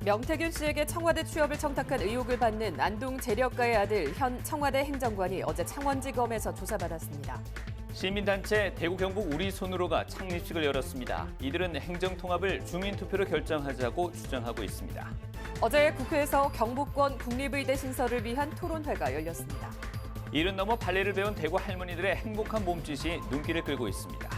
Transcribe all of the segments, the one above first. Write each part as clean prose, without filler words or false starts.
명태균 씨에게 청와대 취업을 청탁한 의혹을 받는 안동 재력가의 아들 현 청와대 행정관이 어제 창원지검에서 조사받았습니다. 시민단체 대구 경북 우리 손으로가 창립식을 열었습니다. 이들은 행정통합을 주민투표로 결정하자고 주장하고 있습니다. 어제 국회에서 경북권 국립의대 신설을 위한 토론회가 열렸습니다. 일은 넘어 발레를 배운 대구 할머니들의 행복한 몸짓이 눈길을 끌고 있습니다.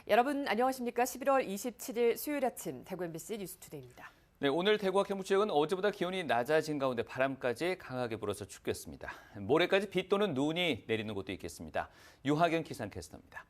여러분 안녕하십니까? 11월 27일 수요일 아침 대구 MBC 뉴스투데이입니다. 네, 오늘 대구와 경북 지역은 어제보다 기온이 낮아진 가운데 바람까지 강하게 불어서 춥겠습니다. 모레까지 비 또는 눈이 내리는 곳도 있겠습니다. 유하경 기상캐스터입니다.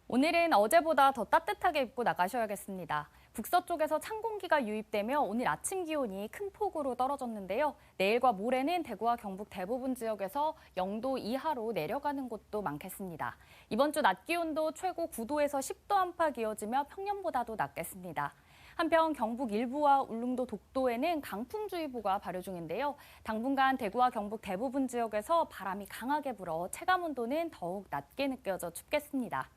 오늘은 어제보다 더 따뜻하게 입고 나가셔야겠습니다. 북서쪽에서 찬 공기가 유입되며 오늘 아침 기온이 큰 폭으로 떨어졌는데요. 내일과 모레는 대구와 경북 대부분 지역에서 0도 이하로 내려가는 곳도 많겠습니다. 이번 주 낮 기온도 최고 9도에서 10도 안팎 이어지며 평년보다도 낮겠습니다. 한편 경북 일부와 울릉도 독도에는 강풍주의보가 발효 중인데요. 당분간 대구와 경북 대부분 지역에서 바람이 강하게 불어 체감온도는 더욱 낮게 느껴져 춥겠습니다.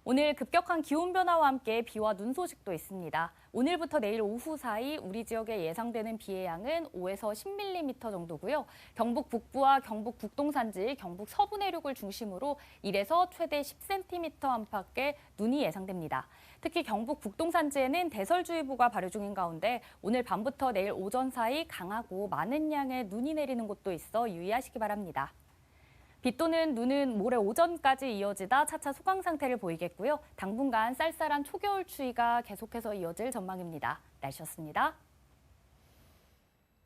오늘 급격한 기온 변화와 함께 비와 눈 소식도 있습니다. 오늘부터 내일 오후 사이 우리 지역에 예상되는 비의 양은 5에서 10mm 정도고요. 경북 북부와 경북 북동산지, 경북 서부 내륙을 중심으로 1에서 최대 10cm 안팎의 눈이 예상됩니다. 특히 경북 북동산지에는 대설주의보가 발효 중인 가운데 오늘 밤부터 내일 오전 사이 강하고 많은 양의 눈이 내리는 곳도 있어 유의하시기 바랍니다. 비 또는 눈은 모레 오전까지 이어지다 차차 소강 상태를 보이겠고요. 당분간 쌀쌀한 초겨울 추위가 계속해서 이어질 전망입니다. 날씨였습니다.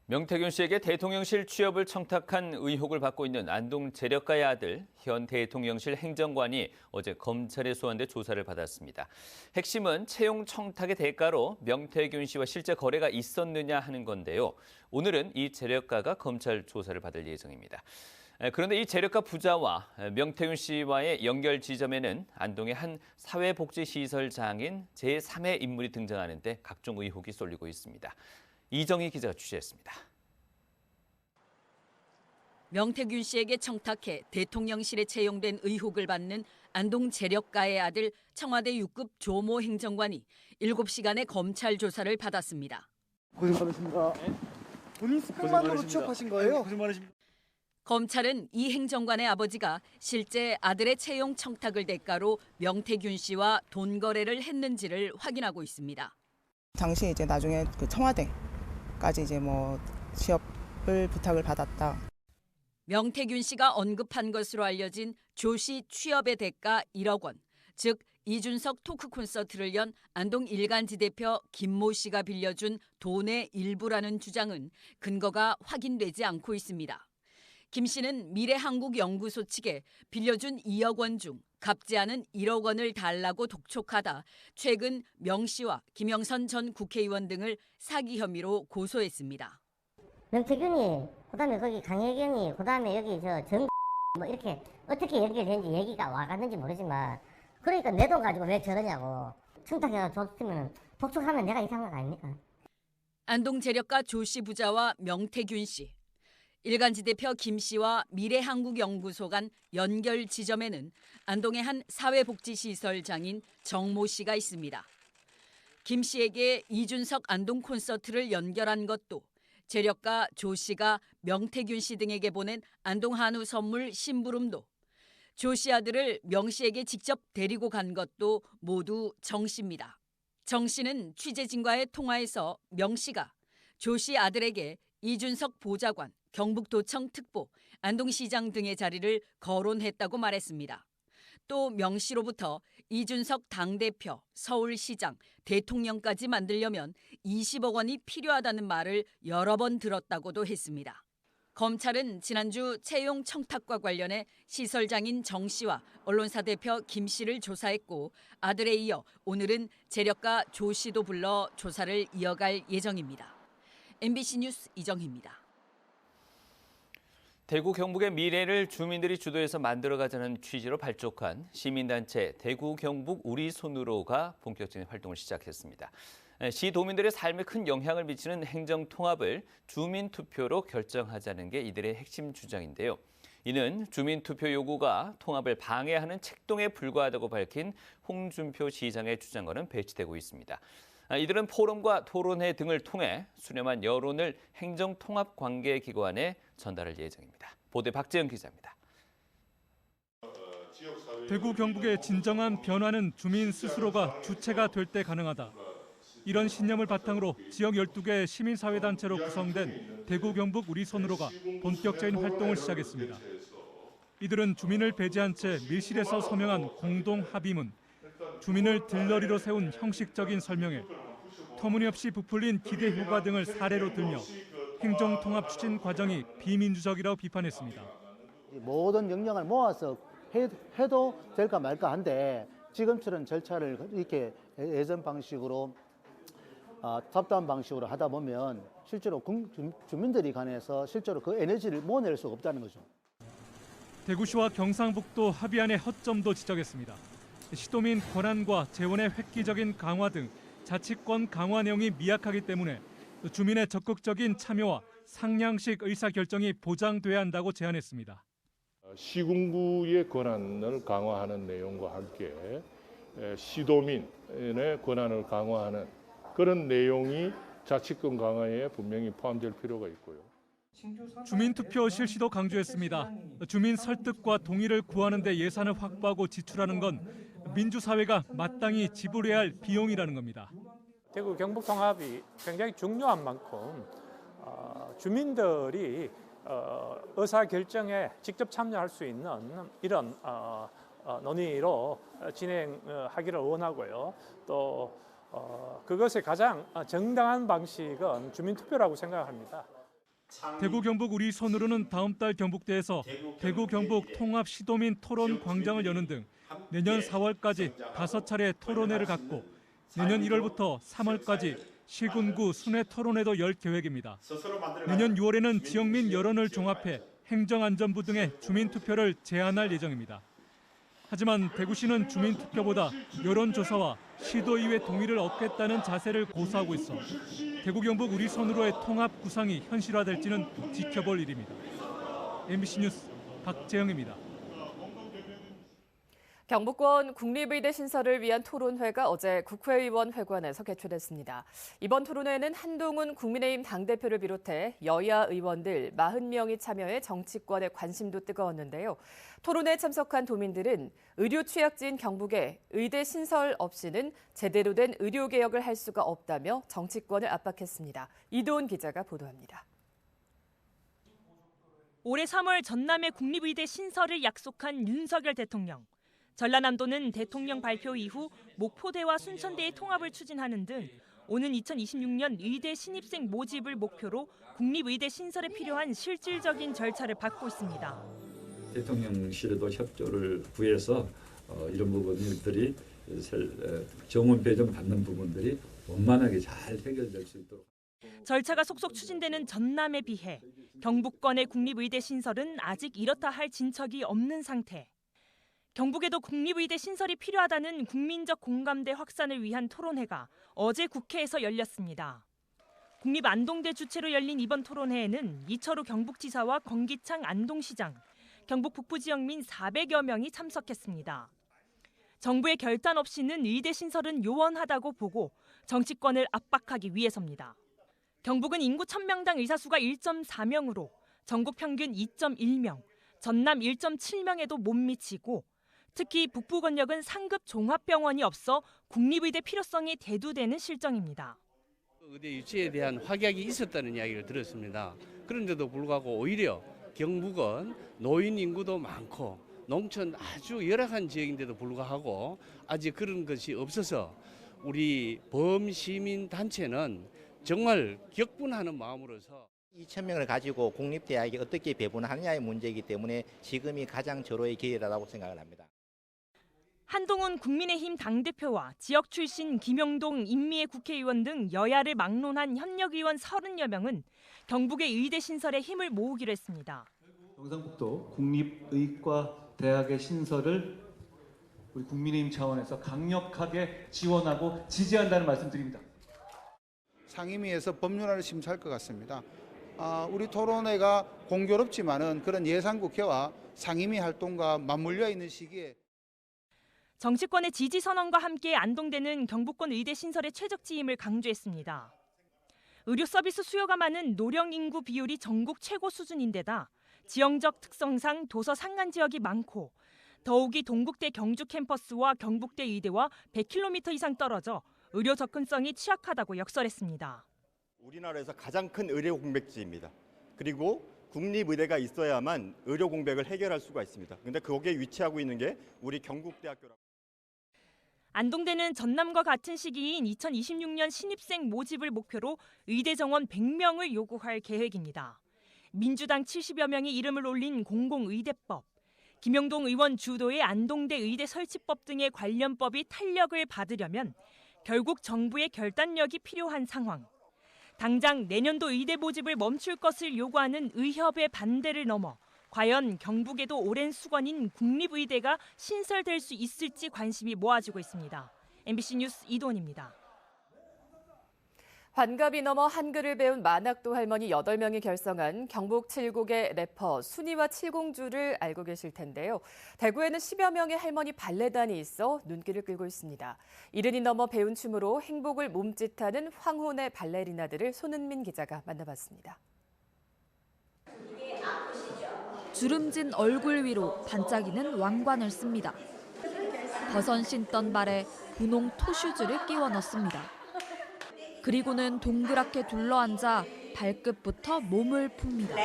명태균 씨에게 대통령실 취업을 청탁한 의혹을 받고 있는 안동 재력가의 아들 현 대통령실 행정관이 어제 검찰에 소환돼 조사를 받았습니다. 핵심은 채용 청탁의 대가로 명태균 씨와 실제 거래가 있었느냐 하는 건데요. 오늘은 이 재력가가 검찰 조사를 받을 예정입니다. 그런데 이 재력가 부자와 명태균 씨와의 연결 지점에는 안동의 한 사회복지시설장인 제3의 인물이 등장하는데 각종 의혹이 쏠리고 있습니다. 이정희 기자가 취재했습니다. 명태균 씨에게 청탁해 대통령실에 채용된 의혹을 받는 안동 재력가의 아들 청와대 6급 조모 행정관이 7시간의 검찰 조사를 받았습니다. 고생 많으십니다. 본인 스펙만으로 취업하신 거예요? 고생 많으십니다. 검찰은 이 행정관의 아버지가 실제 아들의 채용 청탁을 대가로 명태균 씨와 돈 거래를 했는지를 확인하고 있습니다. 당시 이제 나중에 그 청와대까지 이제 취업을 부탁을 받았다. 명태균 씨가 언급한 것으로 알려진 조 씨 취업의 대가 1억 원, 즉 이준석 토크 콘서트를 연 안동 일간지 대표 김모 씨가 빌려준 돈의 일부라는 주장은 근거가 확인되지 않고 있습니다. 김 씨는 미래한국연구소 측에 빌려준 2억 원 중 갚지 않은 1억 원을 달라고 독촉하다 최근 명 씨와 김영선 전 국회의원 등을 사기 혐의로 고소했습니다. 명태균이, 그다음에 거기 강혜경이, 그다음에 여기 이렇게 어떻게 연결되는지 얘기가 와갔는지 모르지만 그러니까 내 돈 가지고 왜 저러냐고. 청탁해서 줬으면 독촉하면 내가 이상한 거 아닙니까? 안동 재력가 조 씨 부자와 명태균 씨. 일간지 대표 김 씨와 미래한국연구소 간 연결 지점에는 안동의 한 사회복지시설장인 정모 씨가 있습니다. 김 씨에게 이준석 안동 콘서트를 연결한 것도 재력가 조 씨가 명태균 씨 등에게 보낸 안동 한우 선물 심부름도 조 씨 아들을 명 씨에게 직접 데리고 간 것도 모두 정 씨입니다. 정 씨는 취재진과의 통화에서 명 씨가 조 씨 아들에게 이준석 보좌관, 경북도청 특보, 안동시장 등의 자리를 거론했다고 말했습니다. 또 명 씨로부터 이준석 당대표, 서울시장, 대통령까지 만들려면 20억 원이 필요하다는 말을 여러 번 들었다고도 했습니다. 검찰은 지난주 채용 청탁과 관련해 시설장인 정 씨와 언론사 대표 김 씨를 조사했고 아들에 이어 오늘은 재력가 조 씨도 불러 조사를 이어갈 예정입니다. MBC 뉴스 이정희입니다. 대구 경북의 미래를 주민들이 주도해서 만들어가자는 취지로 발족한 시민단체 대구 경북 우리 손으로가 본격적인 활동을 시작했습니다. 시도민들의 삶에 큰 영향을 미치는 행정통합을 주민투표로 결정하자는 게 이들의 핵심 주장인데요. 이는 주민투표 요구가 통합을 방해하는 책동에 불과하다고 밝힌 홍준표 시장의 주장과는 배치되고 있습니다. 이들은 포럼과 토론회 등을 통해 수렴한 여론을 행정통합관계기관에 전달할 예정입니다. 보도에 박재영 기자입니다. 대구 경북의 진정한 변화는 주민 스스로가 주체가 될 때 가능하다. 이런 신념을 바탕으로 지역 12개 시민사회단체로 구성된 대구 경북 우리 손으로가 본격적인 활동을 시작했습니다. 이들은 주민을 배제한 채 밀실에서 서명한 공동 합의문, 주민을 들러리로 세운 형식적인 설명회, 터무니없이 부풀린 기대 효과 등을 사례로 들며 행정통합 추진 과정이 비민주적이라고 비판했습니다. 모든 역량을 모아서 해도 될까 말까 한데 지금처럼 절차를 이렇게 예전 방식으로 탑다운 방식으로 하다 보면 실제로 주민들이 관해서 실제로 그 에너지를 모아낼 수가 없다는 거죠. 대구시와 경상북도 합의안의 허점도 지적했습니다. 시도민 권한과 재원의 획기적인 강화 등 자치권 강화 내용이 미약하기 때문에 주민의 적극적인 참여와 상향식 의사결정이 보장돼야 한다고 제안했습니다. 시군구의 권한을 강화하는 내용과 함께 시도민의 권한을 강화하는 그런 내용이 자치권 강화에 분명히 포함될 필요가 있고요. 주민투표 실시도 강조했습니다. 주민 설득과 동의를 구하는 데 예산을 확보하고 지출하는 건 민주사회가 마땅히 지불해야 할 비용이라는 겁니다. 대구 경북 통합이 굉장히 중요한 만큼 주민들이 의사결정에 직접 참여할 수 있는 이런 논의로 진행하기를 원하고요. 또 그것의 가장 정당한 방식은 주민투표라고 생각합니다. 대구 경북 우리 손으로는 다음 달 경북대에서 대구 경북 통합 시도민 토론 광장을 여는 등 내년 4월까지 5차례 토론회를 갖고 내년 1월부터 3월까지 시군구 순회 토론회도 열 계획입니다. 내년 6월에는 지역민 여론을 종합해 행정안전부 등의 주민투표를 제안할 예정입니다. 하지만 대구시는 주민투표보다 여론조사와 시도의회 동의를 얻겠다는 자세를 고수하고 있어 대구 경북 우리 손으로의 통합 구상이 현실화될지는 지켜볼 일입니다. MBC 뉴스 박재영입니다. 경북권 국립의대 신설을 위한 토론회가 어제 국회의원 회관에서 개최됐습니다. 이번 토론회는 한동훈 국민의힘 당대표를 비롯해 여야 의원들 40명이 참여해 정치권의 관심도 뜨거웠는데요. 토론회에 참석한 도민들은 의료 취약지인 경북에 의대 신설 없이는 제대로 된 의료개혁을 할 수가 없다며 정치권을 압박했습니다. 이도훈 기자가 보도합니다. 올해 3월 전남의 국립의대 신설을 약속한 윤석열 대통령. 전라남도는 대통령 발표 이후 목포대와 순천대의 통합을 추진하는 등 오는 2026년 의대 신입생 모집을 목표로 국립의대 신설에 필요한 실질적인 절차를 밟고 있습니다. 대통령실에도 협조를 구해서 이런 부분들이 정원 배정 받는 부분들이 원만하게 잘 해결될 수 있도록. 절차가 속속 추진되는 전남에 비해 경북권의 국립의대 신설은 아직 이렇다 할 진척이 없는 상태. 경북에도 국립의대 신설이 필요하다는 국민적 공감대 확산을 위한 토론회가 어제 국회에서 열렸습니다. 국립안동대 주최로 열린 이번 토론회에는 이철우 경북지사와 권기창 안동시장, 경북 북부 지역민 400여 명이 참석했습니다. 정부의 결단 없이는 의대 신설은 요원하다고 보고 정치권을 압박하기 위해서입니다. 경북은 인구 1000명당 의사수가 1.4명으로 전국 평균 2.1명, 전남 1.7명에도 못 미치고 특히 북부 권역은 상급 종합병원이 없어 국립의대 필요성이 대두되는 실정입니다. 의대 유치에 대한 확약이 있었다는 이야기를 들었습니다. 그런데도 불구하고 오히려 경북은 노인 인구도 많고 농촌 아주 열악한 지역인데도 불구하고 아직 그런 것이 없어서 우리 범시민 단체는 정말 격분하는 마음으로서 2,000명을 가지고 공립대학에 어떻게 배분하느냐의 문제이기 때문에 지금이 가장 절호의 기회라고 생각을 합니다. 한동훈 국민의힘 당대표와 지역 출신 김영동 인미애 국회의원 등 여야를 막론한 현역의원 30여 명은 경북의 의대 신설에 힘을 모으기로 했습니다. 경상북도 국립의과 대학의 신설을 우리 국민의힘 차원에서 강력하게 지원하고 지지한다는 말씀드립니다. 상임위에서 법률안을 심사할 것 같습니다. 우리 토론회가 공교롭지만은 그런 예산국회와 상임위 활동과 맞물려 있는 시기에 정치권의 지지 선언과 함께 안동대는 경북권 의대 신설의 최적지임을 강조했습니다. 의료 서비스 수요가 많은 노령 인구 비율이 전국 최고 수준인데다 지형적 특성상 도서 산간 지역이 많고 더욱이 동국대 경주 캠퍼스와 경북대 의대와 100km 이상 떨어져 의료 접근성이 취약하다고 역설했습니다. 우리나라에서 가장 큰 의료 공백지입니다. 그리고 국립의대가 있어야만 의료 공백을 해결할 수가 있습니다. 그런데 거기에 위치하고 있는 게 우리 경북대학교라고. 안동대는 전남과 같은 시기인 2026년 신입생 모집을 목표로 의대 정원 100명을 요구할 계획입니다. 민주당 70여 명이 이름을 올린 공공의대법, 김영동 의원 주도의 안동대 의대 설치법 등의 관련법이 탄력을 받으려면 결국 정부의 결단력이 필요한 상황. 당장 내년도 의대 모집을 멈출 것을 요구하는 의협의 반대를 넘어 과연 경북에도 오랜 수건인 국립의대가 신설될 수 있을지 관심이 모아지고 있습니다. MBC 뉴스 이도원입니다. 환갑이 넘어 한글을 배운 만학도 할머니 8명이 결성한 경북 7국의 래퍼 순이와 칠공주를 알고 계실 텐데요. 대구에는 10여 명의 할머니 발레단이 있어 눈길을 끌고 있습니다. 70이 넘어 배운 춤으로 행복을 몸짓하는 황혼의 발레리나들을 손은민 기자가 만나봤습니다. 주름진 얼굴 위로 반짝이는 왕관을 씁니다. 버선 신던 발에 분홍 토슈즈를 끼워 넣습니다. 그리고는 동그랗게 둘러앉아 발끝부터 몸을 풉니다.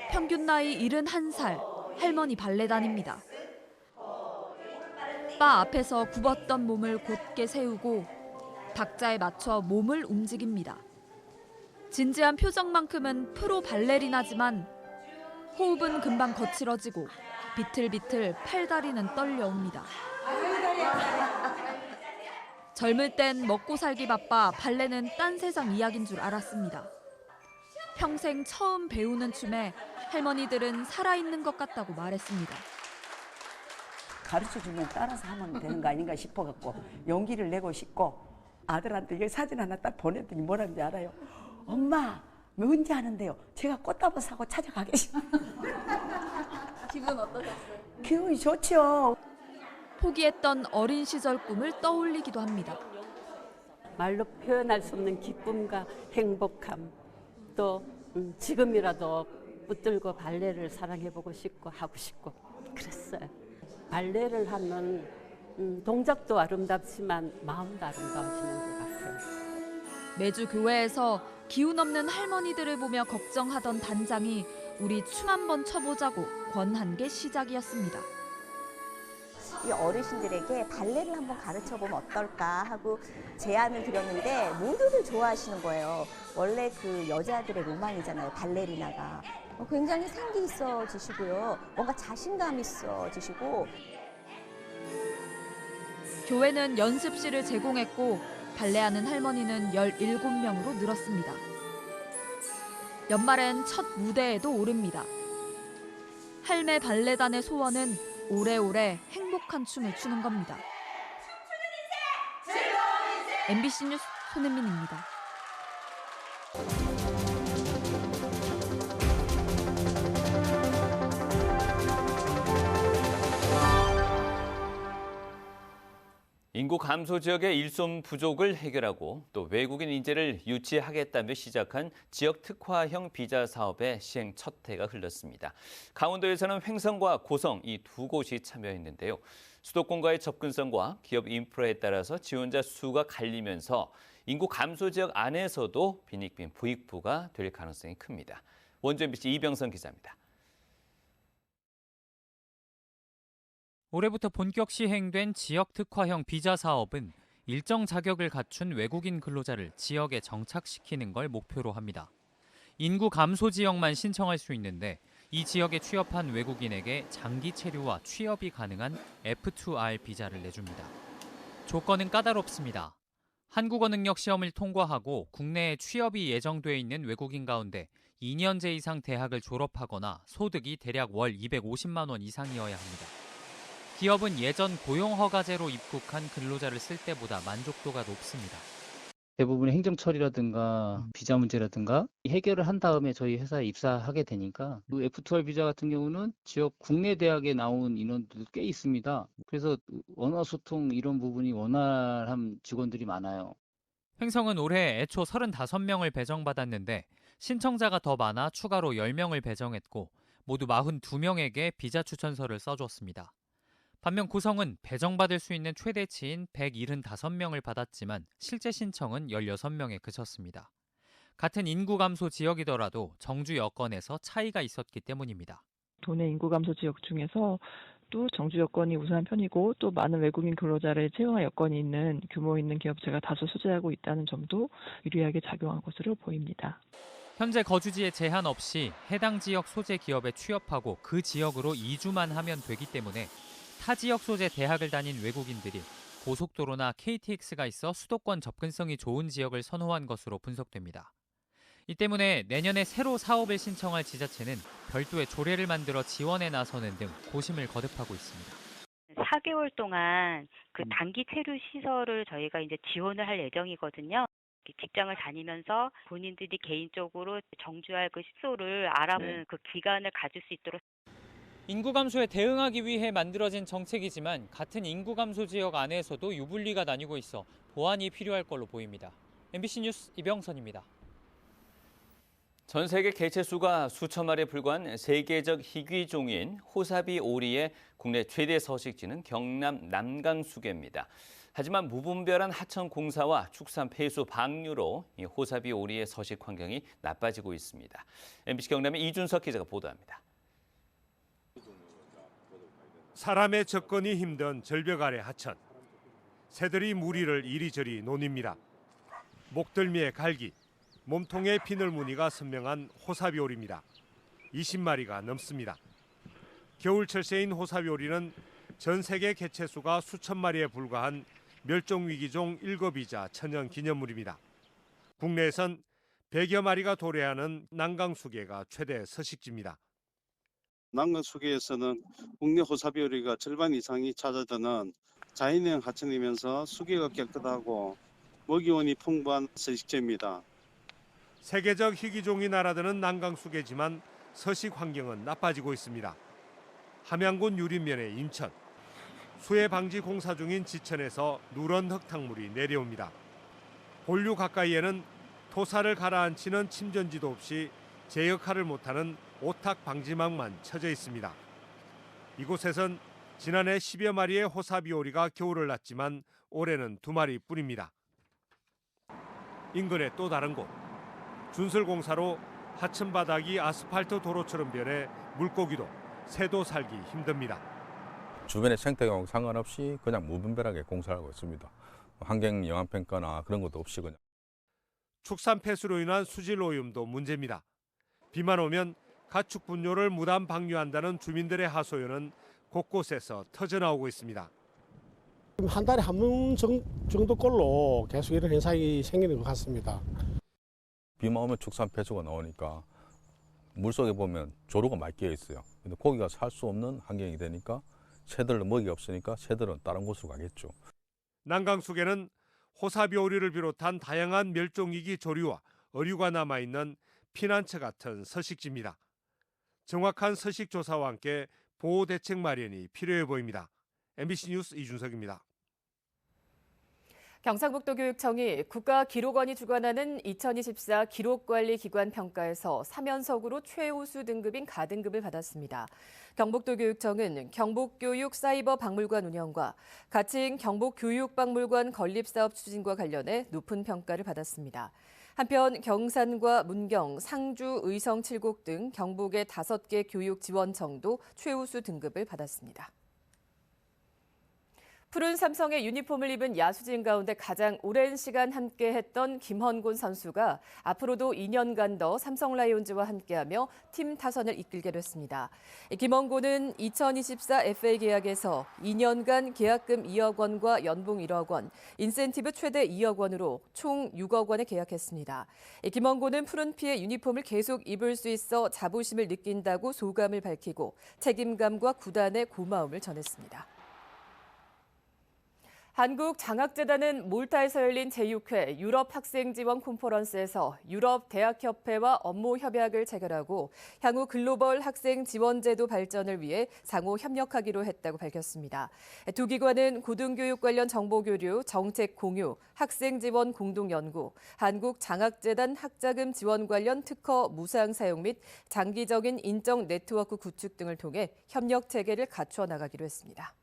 평균 나이 71살, 할머니 발레단입니다. 바 앞에서 굽었던 몸을 곧게 세우고 박자에 맞춰 몸을 움직입니다. 진지한 표정만큼은 프로 발레리나지만 호흡은 금방 거칠어지고 비틀비틀 팔다리는 떨려옵니다. 젊을 땐 먹고 살기 바빠 발레는 딴 세상 이야기인 줄 알았습니다. 평생 처음 배우는 춤에 할머니들은 살아있는 것 같다고 말했습니다. 가르쳐주면 따라서 하면 되는 거 아닌가 싶어갖고 용기를 내고 싶고 아들한테 이 사진 하나 딱 보냈더니 뭐라는지 알아요? 엄마, 언제 하는데요? 제가 꽃다발 사고 찾아가겠습니다. 기분 어떠셨어요? 기분이 좋죠. 포기했던 어린 시절 꿈을 떠올리기도 합니다. 말로 표현할 수 없는 기쁨과 행복함, 또 지금이라도 붙들고 발레를 사랑해보고 싶고 하고 싶고 그랬어요. 발레를 하는 동작도 아름답지만 마음도 아름다워지는 것 같아요. 매주 교회에서 기운 없는 할머니들을 보며 걱정하던 단장이 우리 춤 한번 춰보자고 권한 게 시작이었습니다. 이 어르신들에게 발레를 한번 가르쳐보면 어떨까 하고 제안을 드렸는데 모두들 좋아하시는 거예요. 원래 그 여자들의 로망이잖아요, 발레리나가. 굉장히 생기 있어지시고요. 뭔가 자신감 있어지시고. 교회는 연습실을 제공했고 발레하는 할머니는 17명으로 늘었습니다. 연말엔 첫 무대에도 오릅니다. 할매 발레단의 소원은 오래오래 행복한 춤을 추는 겁니다. MBC 뉴스 손은민입니다. 인구 감소 지역의 일손 부족을 해결하고 또 외국인 인재를 유치하겠다며 시작한 지역 특화형 비자 사업의 시행 첫 해가 흘렀습니다. 강원도에서는 횡성과 고성 이 두 곳이 참여했는데요. 수도권과의 접근성과 기업 인프라에 따라서 지원자 수가 갈리면서 인구 감소 지역 안에서도 빈익빈 부익부가 될 가능성이 큽니다. 원주 MBC 이병선 기자입니다. 올해부터 본격 시행된 지역 특화형 비자 사업은 일정 자격을 갖춘 외국인 근로자를 지역에 정착시키는 걸 목표로 합니다. 인구 감소 지역만 신청할 수 있는데 이 지역에 취업한 외국인에게 장기 체류와 취업이 가능한 F2R 비자를 내줍니다. 조건은 까다롭습니다. 한국어 능력 시험을 통과하고 국내에 취업이 예정돼 있는 외국인 가운데 2년제 이상 대학을 졸업하거나 소득이 대략 월 250만 원 이상이어야 합니다. 기업은 예전 고용허가제로 입국한 근로자를 쓸 때보다 만족도가 높습니다. 대부분의 행정 처리라든가 비자 문제라든가 해결을 한 다음에 저희 회사에 입사하게 되니까 그 F2R 비자 같은 경우는 지역 국내 대학에 나온 인원들도 꽤 있습니다. 그래서 언어 소통 이런 부분이 원활한 직원들이 많아요. 횡성은 올해 애초 35명을 배정받았는데 신청자가 더 많아 추가로 10명을 배정했고 모두 42명에게 비자 추천서를 써줬습니다. 반면 고성은 배정받을 수 있는 최대치인 175명을 받았지만 실제 신청은 16명에 그쳤습니다. 같은 인구 감소 지역이더라도 정주 여건에서 차이가 있었기 때문입니다. 도내 인구 감소 지역 중에서 또 정주 여건이 우수한 편이고 또 많은 외국인 근로자를 채용할 여건이 있는 규모 있는 기업체가 다수 소재하고 있다는 점도 유리하게 작용한 것으로 보입니다. 현재 거주지에 제한 없이 해당 지역 소재 기업에 취업하고 그 지역으로 이주만 하면 되기 때문에 타 지역 소재 대학을 다닌 외국인들이 고속도로나 KTX가 있어 수도권 접근성이 좋은 지역을 선호한 것으로 분석됩니다. 이 때문에 내년에 새로 사업을 신청할 지자체는 별도의 조례를 만들어 지원에 나서는 등 고심을 거듭하고 있습니다. 4개월 동안 그 단기 체류 시설을 저희가 이제 지원을 할 예정이거든요. 직장을 다니면서 본인들이 개인적으로 정주할 그 숙소를 알아보는 그 기간을 가질 수 있도록. 인구 감소에 대응하기 위해 만들어진 정책이지만 같은 인구 감소 지역 안에서도 유불리가 나뉘고 있어 보완이 필요할 걸로 보입니다. MBC 뉴스 이병선입니다. 전 세계 개체수가 수천 마리에 불과한 세계적 희귀종인 호사비 오리의 국내 최대 서식지는 경남 남강수계입니다. 하지만 무분별한 하천 공사와 축산 폐수 방류로 이 호사비 오리의 서식 환경이 나빠지고 있습니다. MBC 경남의 이준석 기자가 보도합니다. 사람의 접근이 힘든 절벽 아래 하천. 새들이 무리를 이리저리 노닙니다. 목덜미에 갈기, 몸통에 비늘무늬가 선명한 호사비오리입니다. 20마리가 넘습니다. 겨울철 새인 호사비오리는 전 세계 개체수가 수천 마리에 불과한 멸종위기종 1급이자 천연기념물입니다. 국내에선 100여 마리가 도래하는 난강수계가 최대 서식지입니다. 난강수계에서는 국내 호사비오리가 절반 이상이 찾아드는 자연형 하천이면서 수계가 깨끗하고 먹이원이 풍부한 서식지입니다. 세계적 희귀종이 날아드는 난강수계지만 서식 환경은 나빠지고 있습니다. 함양군 유림면의 인천, 수해 방지 공사 중인 지천에서 누런 흙탕물이 내려옵니다. 본류 가까이에는 토사를 가라앉히는 침전지도 없이 제 역할을 못하는 오탁 방지망만 쳐져 있습니다. 이곳에선 지난해 10여 마리의 호사비오리가 겨울을 났지만 올해는 2마리 뿐입니다. 인근의 또 다른 곳. 준설공사로 하천 바닥이 아스팔트 도로처럼 변해 물고기도 새도 살기 힘듭니다. 주변의 생태하고 상관없이 그냥 무분별하게 공사를 하고 있습니다. 환경 영향 평가나 그런 것도 없이 그냥. 축산 폐수로 인한 수질 오염도 문제입니다. 비만 오면 가축 분뇨를 무단 방류한다는 주민들의 하소연은 곳곳에서 터져나오고 있습니다. 한 달에 한 번 정도꼴로 계속 이런 현상이 생기는 것 같습니다. 비만 오면 축산 폐수가 나오니까 물속에 보면 조류가 많이 끼어 있어요. 근데 고기가 살 수 없는 환경이 되니까 새들은 먹이가 없으니까 새들은 다른 곳으로 가겠죠. 난강수계는 호사비오리를 비롯한 다양한 멸종위기 조류와 어류가 남아있는 피난처 같은 서식지입니다. 정확한 서식 조사와 함께 보호 대책 마련이 필요해 보입니다. MBC 뉴스 이준석입니다. 경상북도 교육청이 국가기록원이 주관하는 2024 기록관리기관 평가에서 3연속으로 최우수 등급인 가등급을 받았습니다. 경북도 교육청은 경북교육사이버박물관 운영과 가칭 경북교육박물관 건립사업 추진과 관련해 높은 평가를 받았습니다. 한편 경산과 문경, 상주, 의성 7곡 등 경북의 5개 교육지원청도 최우수 등급을 받았습니다. 푸른 삼성의 유니폼을 입은 야수진 가운데 가장 오랜 시간 함께했던 김헌곤 선수가 앞으로도 2년간 더 삼성 라이온즈와 함께하며 팀 타선을 이끌게 됐습니다. 김헌곤은 2024 FA 계약에서 2년간 계약금 2억 원과 연봉 1억 원, 인센티브 최대 2억 원으로 총 6억 원에 계약했습니다. 김헌곤은 푸른피의 유니폼을 계속 입을 수 있어 자부심을 느낀다고 소감을 밝히고 책임감과 구단의 고마움을 전했습니다. 한국장학재단은 몰타에서 열린 제6회 유럽 학생 지원 컨퍼런스에서 유럽 대학협회와 업무 협약을 체결하고 향후 글로벌 학생 지원 제도 발전을 위해 상호 협력하기로 했다고 밝혔습니다. 두 기관은 고등교육 관련 정보 교류, 정책 공유, 학생 지원 공동 연구, 한국장학재단 학자금 지원 관련 특허 무상 사용 및 장기적인 인적 네트워크 구축 등을 통해 협력 체계를 갖춰 나가기로 했습니다.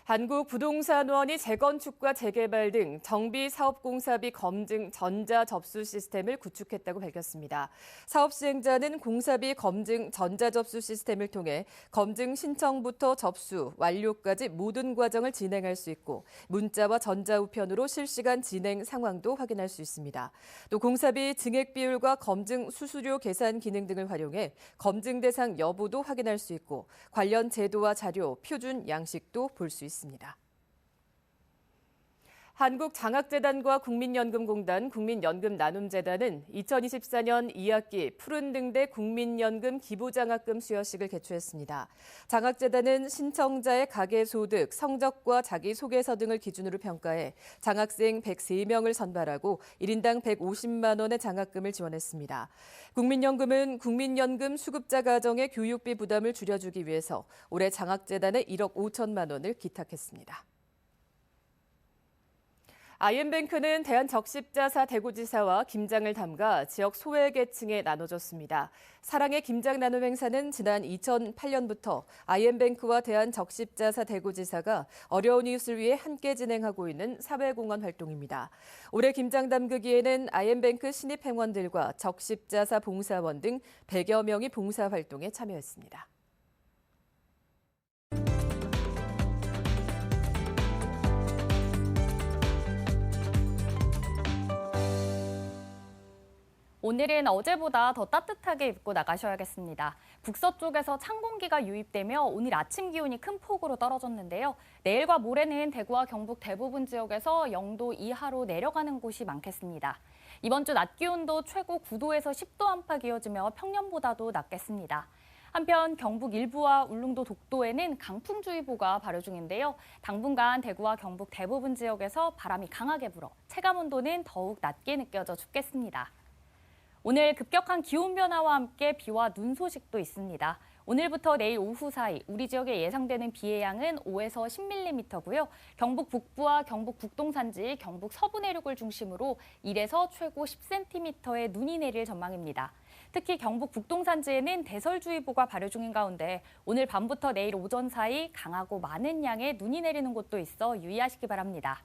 한국부동산원이 재건축과 재개발 등 정비사업공사비 검증 전자접수 시스템을 구축했다고 밝혔습니다. 사업 시행자는 공사비 검증 전자접수 시스템을 통해 검증 신청부터 접수, 완료까지 모든 과정을 진행할 수 있고 문자와 전자우편으로 실시간 진행 상황도 확인할 수 있습니다. 또 공사비 증액 비율과 검증 수수료 계산 기능 등을 활용해 검증 대상 여부도 확인할 수 있고 관련 제도와 자료, 표준 양식도 볼 수 있습니다. 한국장학재단과 국민연금공단, 국민연금나눔재단은 2024년 2학기 푸른 등대 국민연금 기부장학금 수여식을 개최했습니다. 장학재단은 신청자의 가계소득, 성적과 자기소개서 등을 기준으로 평가해 장학생 103명을 선발하고 1인당 150만 원의 장학금을 지원했습니다. 국민연금은 국민연금 수급자 가정의 교육비 부담을 줄여주기 위해서 올해 장학재단에 1억 5천만 원을 기탁했습니다. IM뱅크는 대한적십자사 대구지사와 김장을 담가 지역 소외계층에 나눠줬습니다. 사랑의 김장 나눔 행사는 지난 2008년부터 IM뱅크와 대한적십자사 대구지사가 어려운 이웃을 위해 함께 진행하고 있는 사회공헌 활동입니다. 올해 김장 담그기에는 IM뱅크 신입 행원들과 적십자사 봉사원 등 100여 명이 봉사활동에 참여했습니다. 오늘은 어제보다 더 따뜻하게 입고 나가셔야겠습니다. 북서쪽에서 찬 공기가 유입되며 오늘 아침 기온이 큰 폭으로 떨어졌는데요. 내일과 모레는 대구와 경북 대부분 지역에서 0도 이하로 내려가는 곳이 많겠습니다. 이번 주 낮 기온도 최고 9도에서 10도 안팎 이어지며 평년보다도 낮겠습니다. 한편 경북 일부와 울릉도 독도에는 강풍주의보가 발효 중인데요. 당분간 대구와 경북 대부분 지역에서 바람이 강하게 불어 체감온도는 더욱 낮게 느껴져 죽겠습니다. 오늘 급격한 기온 변화와 함께 비와 눈 소식도 있습니다. 오늘부터 내일 오후 사이 우리 지역에 예상되는 비의 양은 5에서 10mm고요. 경북 북부와 경북 북동 산지, 경북 서부 내륙을 중심으로 1에서 최고 10cm의 눈이 내릴 전망입니다. 특히 경북 북동 산지에는 대설주의보가 발효 중인 가운데 오늘 밤부터 내일 오전 사이 강하고 많은 양의 눈이 내리는 곳도 있어 유의하시기 바랍니다.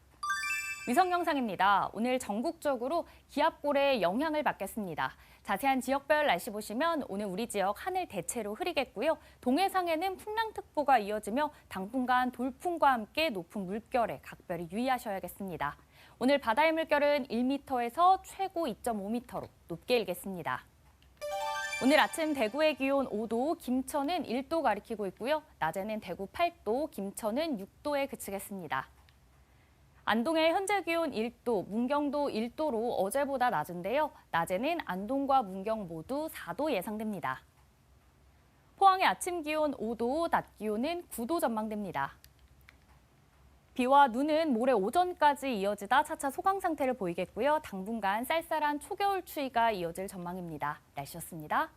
위성 영상입니다. 오늘 전국적으로 기압골의 영향을 받겠습니다. 자세한 지역별 날씨 보시면 오늘 우리 지역 하늘 대체로 흐리겠고요. 동해상에는 풍랑특보가 이어지며 당분간 돌풍과 함께 높은 물결에 각별히 유의하셔야겠습니다. 오늘 바다의 물결은 1m에서 최고 2.5m로 높게 일겠습니다. 오늘 아침 대구의 기온 5도, 김천은 1도 가리키고 있고요. 낮에는 대구 8도, 김천은 6도에 그치겠습니다. 안동의 현재 기온 1도, 문경도 1도로 어제보다 낮은데요. 낮에는 안동과 문경 모두 4도 예상됩니다. 포항의 아침 기온 5도, 낮 기온은 9도 전망됩니다. 비와 눈은 모레 오전까지 이어지다 차차 소강 상태를 보이겠고요. 당분간 쌀쌀한 초겨울 추위가 이어질 전망입니다. 날씨였습니다.